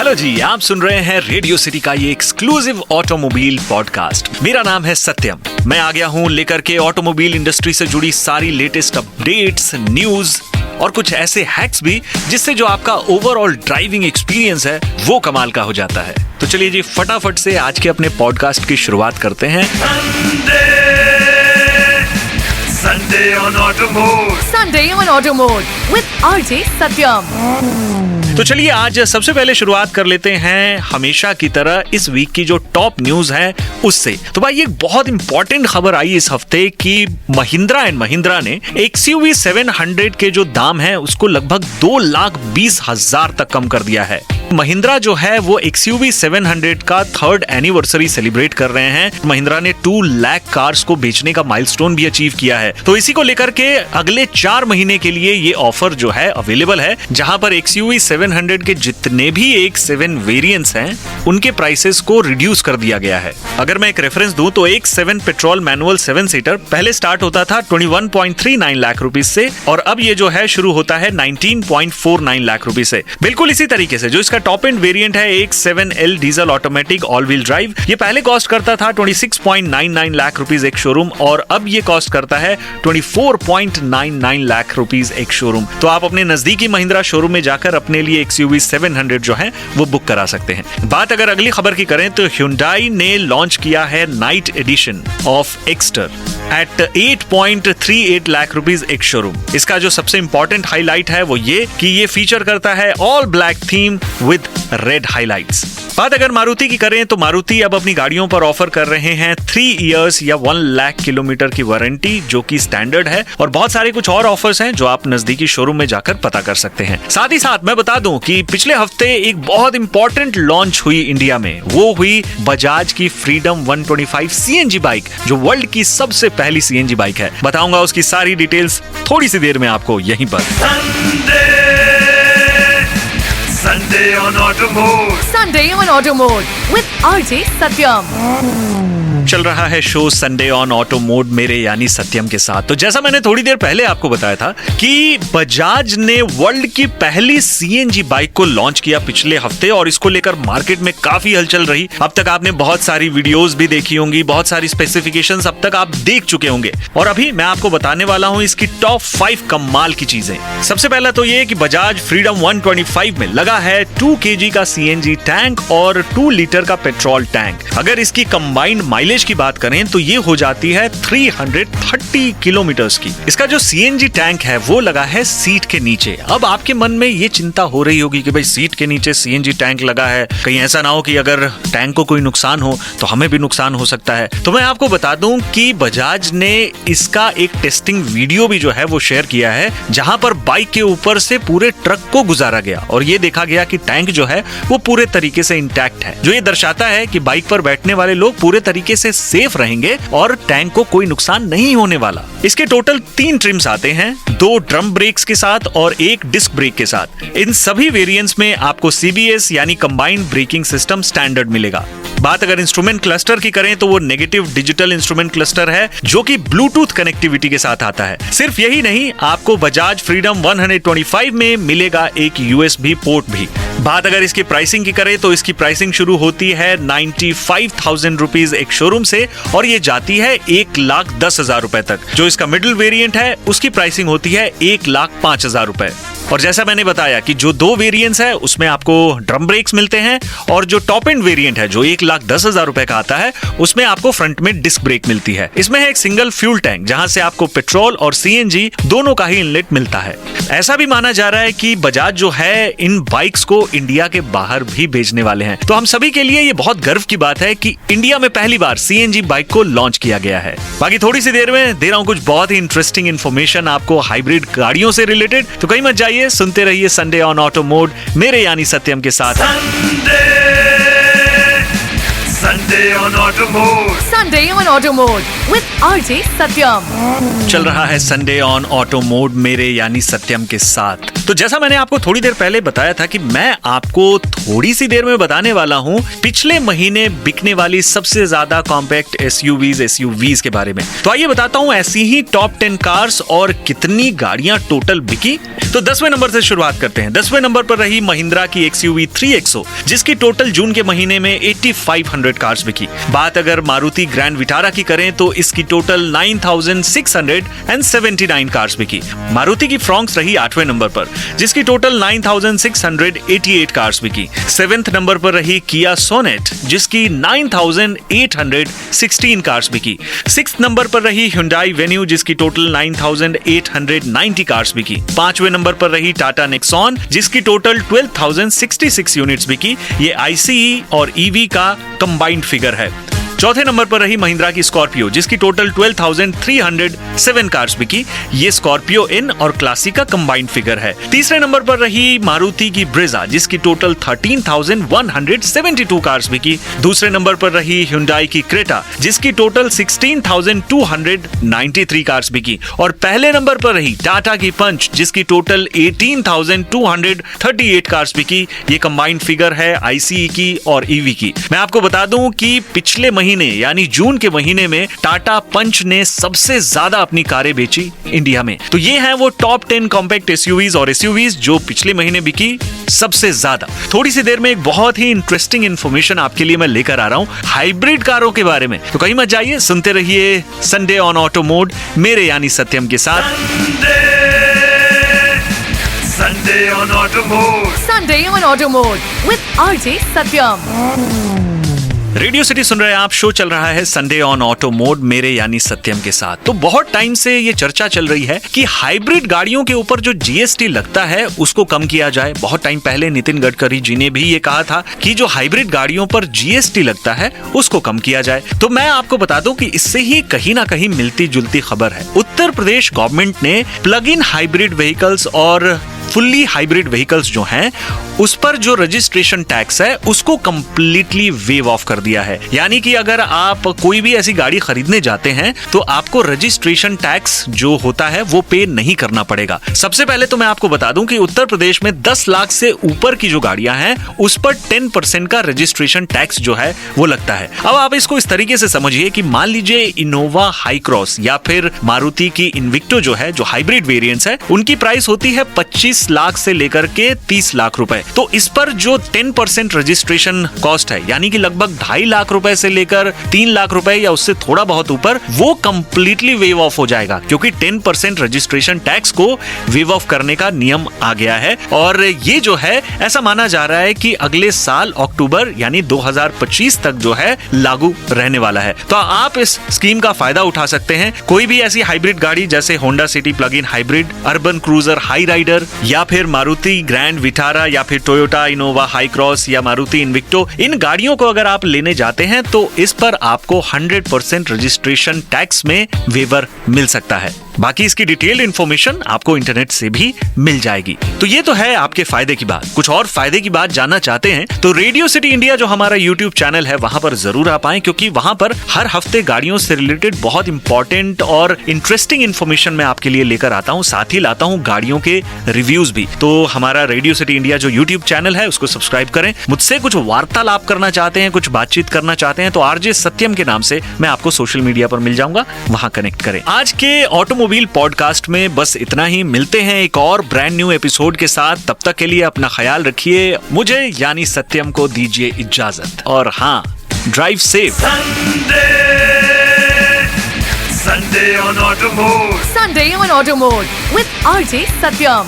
Hello जी, आप सुन रहे हैं रेडियो सिटी का ये एक्सक्लूसिव ऑटोमोबाइल पॉडकास्ट। मेरा नाम है सत्यम। मैं आ गया हूँ लेकर के ऑटोमोबाइल इंडस्ट्री से जुड़ी सारी लेटेस्ट अपडेट्स, न्यूज और कुछ ऐसे हैक्स भी जिससे जो आपका ओवरऑल ड्राइविंग एक्सपीरियंस है वो कमाल का हो जाता है। तो चलिए जी, फटाफट से आज के अपने पॉडकास्ट की शुरुआत करते हैं। Sunday on Automode. Sunday on Automode with RJ Satyam. तो चलिए आज सबसे पहले शुरुआत कर लेते हैं हमेशा की तरह इस वीक की जो टॉप न्यूज है उससे। तो भाई एक बहुत इंपॉर्टेंट खबर आई इस हफ्ते कि महिंद्रा एंड महिंद्रा ने XUV 700 के जो दाम है उसको लगभग 2,20,000 तक कम कर दिया है। महिंद्रा जो है वो XUV 700 का 3rd एनिवर्सरी सेलिब्रेट कर रहे हैं। महिंद्रा ने 2 लाख कार्स को बेचने का माइलस्टोन भी अचीव किया है। तो इसी को लेकर के अगले 4 महीने के लिए ये ऑफर जो है अवेलेबल है, जहां पर XUV 700 के जितने भी X7 वेरिएंट्स हैं उनके प्राइसेस को रिड्यूस कर दिया गया है। अगर मैं एक रेफरेंस दूं तो X7 पेट्रोल मैनुअल 7 सीटर पहले स्टार्ट होता था 21.39 लाख रुपीस से और अब ये जो है शुरू होता है 19.49 लाख रुपीस से। बिल्कुल इसी तरीके से जो इसका टॉप एंड वेरिएंट है X7L diesel automatic all wheel drive, ये पहले कॉस्ट करता था 26.99 लाख रुपीस एक शोरूम और अब ये कॉस्ट करता है 24.99 लाख रुपीस एक शोरूम। तो आप अपने नजदीकी महिंद्रा शोरूम में जाकर अपने लिए XUV 700 जो है वो बुक करा सकते हैं। बात अगर अगली खबर की करें तो Hyundai ने लॉन्च किया है night edition of Exter at 8.38 lakh rupees ex showroom. इसका जो सबसे इंपॉर्टेंट हाईलाइट है वो ये कि ये फीचर करता है all black theme with red highlights. बात अगर मारुति की करें तो मारुति अब अपनी गाड़ियों पर ऑफर कर रहे हैं 3 इयर्स या 1 लाख किलोमीटर की वारंटी जो कि स्टैंडर्ड है और बहुत सारे कुछ और ऑफर्स हैं जो आप नजदीकी शोरूम में जाकर पता कर सकते हैं। साथ ही साथ मैं बता दूं कि पिछले हफ्ते एक बहुत इंपॉर्टेंट लॉन्च हुई इंडिया में, वो हुई बजाज की फ्रीडम 125 CNG बाइक जो वर्ल्ड की सबसे पहली CNG बाइक है। बताऊंगा उसकी सारी डिटेल्स थोड़ी सी देर में आपको यहीं पर। Sunday on Automode. Sunday on Automode with RJ Satyam. चल रहा है show Sunday on auto mode मेरे यानी सत्यम के साथ। तो जैसा मैंने थोड़ी देर पहले आपको बताया था कि बजाज ने वर्ल्ड की पहली CNG बाइक को लॉन्च किया पिछले हफ्ते और इसको लेकर मार्केट में काफी हलचल रही। अब तक आपने बहुत सारी वीडियोस भी देखी होंगी, बहुत सारी स्पेसिफिकेशंस अब तक आप देख चुके होंगे और अभी मैं आपको बताने वाला हूं इसकी टॉप 5 कमाल की चीजें। सबसे पहला तो ये कि बजाज फ्रीडम 125 में लगा है 2 kg का CNG टैंक और 2 लीटर का पेट्रोल टैंक। अगर इसकी कंबाइंड माइलेज की बात करें तो ये हो जाती है 330 किलोमीटर्स की। इसका जो CNG टैंक है वो लगा है सीट के नीचे। अब आपके मन में ये चिंता हो रही होगी कि भाई सीट के नीचे CNG टैंक लगा है, कहीं ऐसा ना हो कि अगर टैंक को कोई नुकसान हो तो हमें भी नुकसान हो सकता है। तो मैं आपको बता दूं कि बजाज ने इसका एक टेस्टिंग वीडियो भी जो है वो शेयर किया है जहां पर बाइक के ऊपर से पूरे ट्रक को गुजारा गया और ये देखा गया कि टैंक जो है वो पूरे तरीके से इंटैक्ट है, जो ये दर्शाता है कि बाइक पर बैठने वाले लोग पूरे तरीके से सेफ रहेंगे और टैंक को कोई नुकसान नहीं होने वाला। इसके टोटल 3 ट्रिम्स आते हैं, 2 ड्रम ब्रेक्स के साथ और 1 डिस्क ब्रेक के साथ। इन सभी वेरिएंट्स में आपको CBS यानी कंबाइंड ब्रेकिंग सिस्टम स्टैंडर्ड मिलेगा। बात अगर इंस्ट्रूमेंट क्लस्टर की करें तो वो नेगेटिव डिजिटल इंस्ट्रूमेंट क्लस्टर है जो कि ब्लूटूथ कनेक्टिविटी के साथ आता है। सिर्फ यही नहीं, आपको बजाज फ्रीडम 125 में मिलेगा एक USB पोर्ट भी। बात अगर इसकी प्राइसिंग की करें तो इसकी प्राइसिंग शुरू होती है 95,000 रुपीज एक शोरूम से और ये जाती है 1,10,000 रुपए तक। जो इसका मिडिल वेरिएंट है उसकी प्राइसिंग होती है 1,05,000 रुपए। और जैसा मैंने बताया कि जो 2 वेरिएंट्स है उसमें आपको ड्रम ब्रेक्स मिलते हैं और जो टॉप एंड वेरिएंट है जो 1,10,000 रुपए का आता है उसमें आपको फ्रंट में डिस्क ब्रेक मिलती है। इसमें है एक सिंगल फ्यूल टैंक जहां से आपको पेट्रोल और CNG दोनों का ही इनलेट मिलता है। ऐसा भी माना जा रहा है कि बजाज जो है इन बाइक्स को इंडिया के बाहर भी भेजने वाले हैं। तो हम सभी के लिए ये बहुत गर्व की बात है कि इंडिया में पहली बार CNG बाइक को लॉन्च किया गया है। बाकी थोड़ी सी देर में दे रहा हूं कुछ बहुत ही इंटरेस्टिंग इन्फॉर्मेशन आपको हाइब्रिड गाड़ियों से रिलेटेड। तो कहीं मत जाइए, सुनते रहिए संडे ऑन ऑटो मोड मेरे यानी सत्यम के साथ। Sunday Sunday on Auto Mode. Sunday on Auto Mode with RJ Satyam. चल रहा है संडे ऑन ऑटो मोड मेरे यानी सत्यम के साथ। तो जैसा मैंने आपको थोड़ी देर पहले बताया था कि मैं आपको थोड़ी सी देर में बताने वाला हूं पिछले महीने बिकने वाली सबसे ज्यादा कॉम्पैक्ट एसयूवीज के बारे में। तो आइए बताता हूं ऐसी ही टॉप 10 कार्स और कितनी गाड़ियां टोटल बिकी। तो 10वें नंबर से शुरुआत करते हैं। 10वें नंबर पर रही महिंद्रा की XUV 3XO, जिसकी टोटल जून के महीने में 8500 कार्स बिकी। बात अगर मारुति ग्रैंड विटारा की करें तो इसकी टोटल 9679 कार्स बिकी। मारुति की फ्रॉन्क्स रही 8वें नंबर पर, जिसकी टोटल 9688 कार्स बिकी। 7वें नंबर पर रही किया सोनेट, जिसकी 9816 कार्स बिकी। 6th नंबर पर रही Hyundai Venue, जिसकी टोटल 9890 कार्स बिकी। 5वें नंबर पर रही टाटा नेक्सॉन, जिसकी टोटल 12066 यूनिट्स बिकी। ये ICE और EV का कंबाइंड फिगर है। 4थे नंबर पर रही महिंद्रा की स्कॉर्पियो, जिसकी टोटल 12307 कार्स बिकी। ये स्कॉर्पियो इन और क्लासिक का कंबाइंड फिगर है। 3रे नंबर पर रही मारुति की ब्रेजा, जिसकी टोटल 13172 कार्स बिकी। 2रे नंबर पर रही Hyundai की क्रेटा, जिसकी टोटल 16293 कार्स बिकी। और पहले नंबर पर रही टाटा की पंच, जिसकी टोटल 18238 कार्स बिकी। ये कंबाइंड फिगर है ICE की और EV की। मैं आपको बता दूं कि पिछले महीने यानी जून के महीने में टाटा पंच ने सबसे ज्यादा अपनी कारें बेची इंडिया में। तो ये हैं वो टॉप 10 कॉम्पैक्ट एसयूवीज और एसयूवीज जो पिछले महीने बिकी सबसे ज्यादा। थोड़ी सी देर में एक बहुत ही इंटरेस्टिंग इंफॉर्मेशन आपके लिए मैं लेकर आ रहा हूं हाइब्रिड कारों के बारे में। तो कहीं मत जाइए, सुनते रहिए संडे ऑन ऑटो मोड मेरे यानी सत्यम के साथ। Sunday on Auto Mode. Sunday on Auto Mode with RJ Satyam. Radio city सुन रहे हैं आप। शो चल रहा है संडे ऑन ऑटो मोड मेरे यानी सत्यम के साथ। तो बहुत टाइम से ये चर्चा चल रही है कि हाइब्रिड गाड़ियों के ऊपर जो GST लगता है उसको कम किया जाए। बहुत टाइम पहले नितिन गडकरी जी ने भी ये कहा था कि जो हाइब्रिड गाड़ियों पर GST लगता है उसको कम किया जाए। तो मैं आपको बता दूं कि इससे ही कहीं ना कहीं मिलती जुलती खबर है। उत्तर प्रदेश गवर्नमेंट ने प्लग इन हाइब्रिड व्हीकल्स और फुल्ली हाइब्रिड व्हीकल्स जो हैं उस पर जो रजिस्ट्रेशन टैक्स है उसको कंप्लीटली वेव ऑफ कर दिया है। यानी कि अगर आप कोई भी ऐसी गाड़ी खरीदने जाते हैं तो आपको रजिस्ट्रेशन टैक्स जो होता है वो पे नहीं करना पड़ेगा। सबसे पहले तो मैं आपको बता दूं कि उत्तर प्रदेश में 10 लाख से ऊपर की जो गाड़ियां हैं उस पर 10% का रजिस्ट्रेशन टैक्स जो है वो लगता है। अब आप इसको इस तरीके से समझिए कि मान लीजिए इनोवा हाई क्रॉस या फिर मारुति की इन्विक्टो जो है, जो हाइब्रिड वेरिएंट्स है, उनकी प्राइस होती है 25 लाख से लेकर के 30 लाख रुपए। तो इस पर जो 10% रजिस्ट्रेशन कॉस्ट है, यानी कि लगभग 2.5 लाख रुपए से लेकर 3 लाख रुपए या उससे थोड़ा बहुत ऊपर, वो कंप्लीटली वेव ऑफ हो जाएगा क्योंकि 10% रजिस्ट्रेशन टैक्स को वेव ऑफ करने का नियम आ गया है। और ये जो है ऐसा माना जा रहा है कि अगले साल अक्टूबर यानी 2025 तक जो है लागू रहने वाला है। तो आप इस स्कीम का फायदा उठा सकते हैं। कोई भी ऐसी हाइब्रिड गाड़ी जैसे Honda City plug in hybrid, Urban Cruiser Hyryder या फिर मारुति ग्रैंड विटारा या फिर टोयोटा इनोवा हाई क्रॉस या मारुति इन्विक्टो, इन गाड़ियों को अगर आप लेने जाते हैं तो इस पर आपको 100% रजिस्ट्रेशन टैक्स में वेवर मिल सकता है। बाकी इसकी डिटेल्ड इंफॉर्मेशन आपको इंटरनेट से भी मिल जाएगी। तो ये तो है आपके फायदे की बात। कुछ और फायदे की बात जानना चाहते हैं तो रेडियो सिटी इंडिया जो हमारा यूट्यूब चैनल है वहां पर जरूर आप आएं, क्योंकि वहां पर हर हफ्ते गाड़ियों से रिलेटेड बहुत इंपॉर्टेंट और इंटरेस्टिंग इंफॉर्मेशन मैं आपके लिए लेकर आता हूं। साथ ही लाता हूं गाड़ियों के रिव्यूज भी। तो हमारा रेडियो सिटी इंडिया जो यूट्यूब चैनल है उसको सब्सक्राइब करें। मुझसे कुछ वार्तालाप करना चाहते हैं, कुछ बातचीत करना चाहते हैं तो RJ सत्यम के नाम से मैं आपको सोशल मीडिया पर मिल जाऊंगा, वहां कनेक्ट करें। आज के ऑटोमोबाइल पॉडकास्ट में बस इतना ही। मिलते हैं एक और ब्रांड न्यू एपिसोड के साथ। तब तक के लिए अपना ख्याल रखिए। मुझे यानी सत्यम को दीजिए इजाजत। और हाँ, drive safe. Sunday on Auto Mode. Sunday on Auto Mode with RJ Satyam.